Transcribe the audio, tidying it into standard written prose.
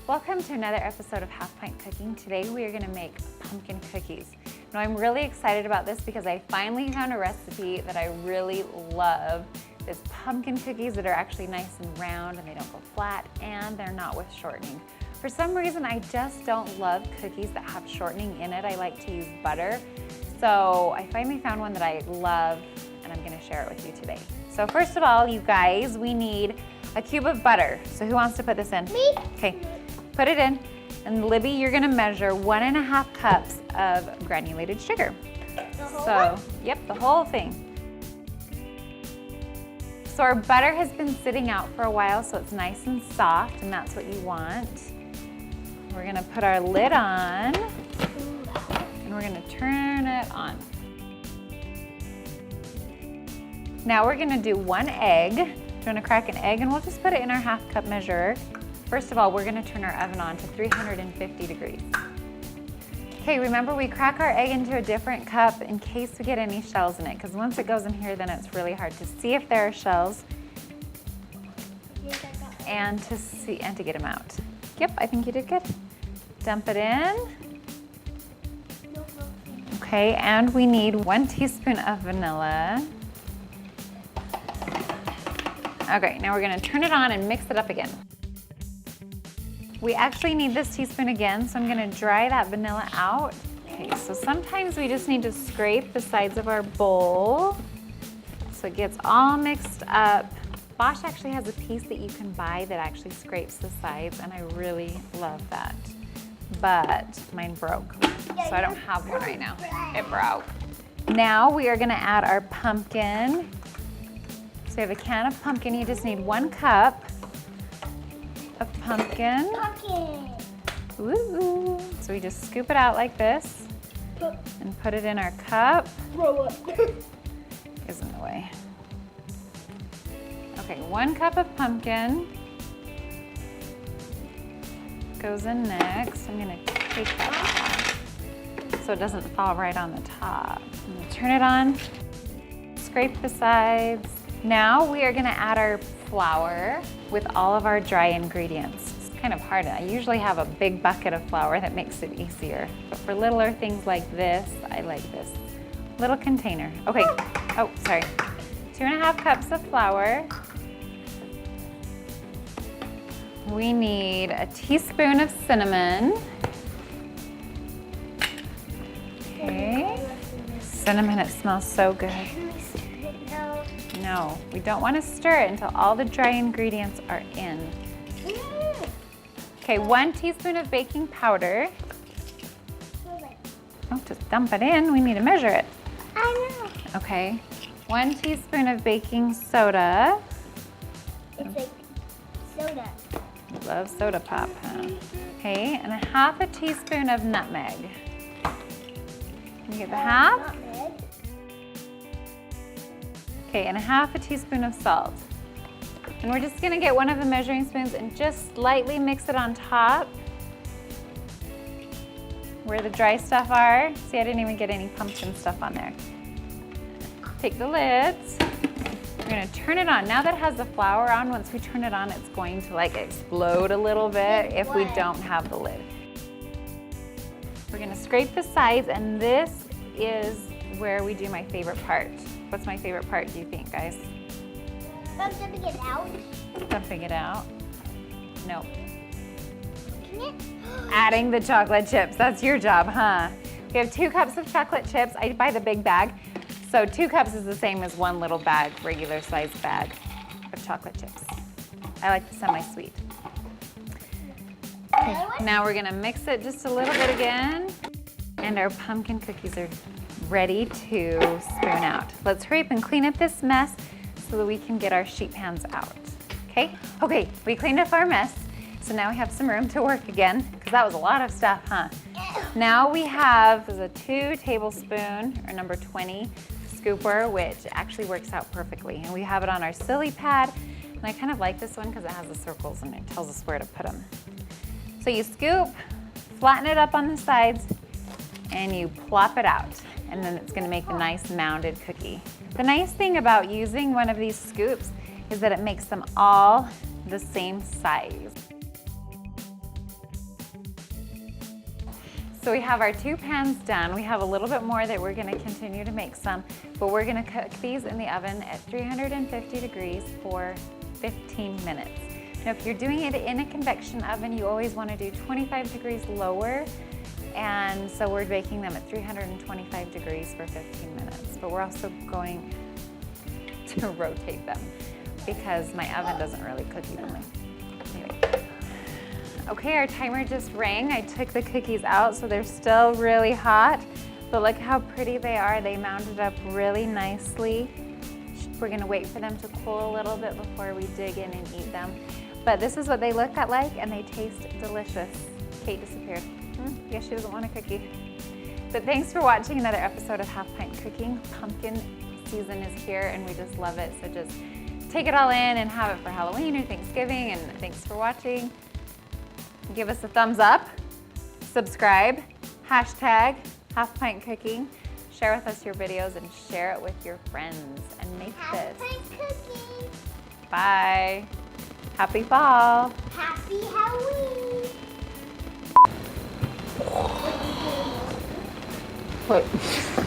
Welcome to another episode of Half Pint Cooking. Today we are going to make pumpkin cookies. Now I'm really excited about this because I finally found a recipe that I really love. It's pumpkin cookies that are actually nice and round and they don't go flat and they're not with shortening. For some reason I just don't love cookies that have shortening in it. I like to use butter. So I finally found one that I love and I'm going to share it with you today. So first of all, you guys, we need a cube of butter. So who wants to put this in? Me. Okay. Put it in, and Libby, you're gonna measure 1.5 cups of granulated sugar. The whole one? Yep, the whole thing. So our butter has been sitting out for a while, so it's nice and soft, and that's what you want. We're gonna put our lid on, and we're gonna turn it on. Now we're gonna do 1 egg. Do you wanna crack an egg? And we'll just put it in our 1/2 cup measurer. First of all, we're gonna turn our oven on to 350 degrees. Okay, remember we crack our egg into a different cup in case we get any shells in it, because once it goes in here, then it's really hard to see if there are shells and to get them out. Yep, I think you did good. Dump it in. Okay, and we need 1 teaspoon of vanilla. Okay, now we're gonna turn it on and mix it up again. We actually need this teaspoon again, so I'm gonna dry that vanilla out. Okay, so sometimes we just need to scrape the sides of our bowl so it gets all mixed up. Bosch actually has a piece that you can buy that actually scrapes the sides, and I really love that. But mine broke, so I don't have one right now. It broke. Now we are gonna add our pumpkin. So we have a can of pumpkin. You just need 1 cup of pumpkin. Ooh. So we just scoop it out like this and put it in our cup. Is in the way. Okay, 1 cup of pumpkin goes in next. I'm gonna take that off so it doesn't fall right on the top. I'm gonna turn it on, scrape the sides. Now we are gonna add our flour with all of our dry ingredients. It's kind of hard. I usually have a big bucket of flour that makes it easier. But for littler things like this, I like this little container. Okay, oh, sorry. 2.5 cups of flour. We need a teaspoon of cinnamon. Okay. Cinnamon, it smells so good. No, we don't want to stir it until all the dry ingredients are in. Okay, 1 teaspoon of baking powder. Oh, just dump it in. We need to measure it. I know. Okay, 1 teaspoon of baking soda. It's like soda. You love soda pop, huh? Okay, and 1/2 teaspoon of nutmeg. Can you get the half? Nutmeg. Okay, and 1/2 teaspoon of salt. And we're just gonna get one of the measuring spoons and just lightly mix it on top where the dry stuff are. See, I didn't even get any pumpkin stuff on there. Take the lids. We're gonna turn it on. Now that it has the flour on, once we turn it on, it's going to like explode a little bit if we don't have the lid. We're gonna scrape the sides, and this is where we do my favorite part. What's my favorite part, do you think, guys? Dumping it out. Dumping it out? No. Can it? Adding the chocolate chips. That's your job, huh? We have 2 cups of chocolate chips. I buy the big bag. So 2 cups is the same as 1 little bag, regular size bag of chocolate chips. I like the semi-sweet. Okay, now we're gonna mix it just a little bit again. And our pumpkin cookies are ready to spoon out. Let's hurry up and clean up this mess so that we can get our sheet pans out, okay? Okay, we cleaned up our mess, so now we have some room to work again, because that was a lot of stuff, huh? Now we have, this is a 2 tablespoon, or number 20, scooper, which actually works out perfectly. And we have it on our silly pad, and I kind of like this one because it has the circles and it tells us where to put them. So you scoop, flatten it up on the sides, and you plop it out. And then it's gonna make a nice mounded cookie. The nice thing about using one of these scoops is that it makes them all the same size. So we have our 2 pans done. We have a little bit more that we're gonna continue to make some, but we're gonna cook these in the oven at 350 degrees for 15 minutes. Now, if you're doing it in a convection oven, you always wanna do 25 degrees lower, and so we're baking them at 325 degrees for 15 minutes. But we're also going to rotate them because my oven doesn't really cook evenly. Anyway. Okay, our timer just rang. I took the cookies out, so they're still really hot, but look how pretty they are. They mounted up really nicely. We're gonna wait for them to cool a little bit before we dig in and eat them. But this is what they look like, and they taste delicious. Kate disappeared. Guess she doesn't want a cookie. But thanks for watching another episode of Half Pint Cooking. Pumpkin season is here, and we just love it. So just take it all in and have it for Halloween or Thanksgiving, and thanks for watching. Give us a thumbs up, subscribe, hashtag HalfPint Cooking. Share with us your videos and share it with your friends and make this. HalfPint Cooking. Bye. Happy fall. Happy Halloween. What?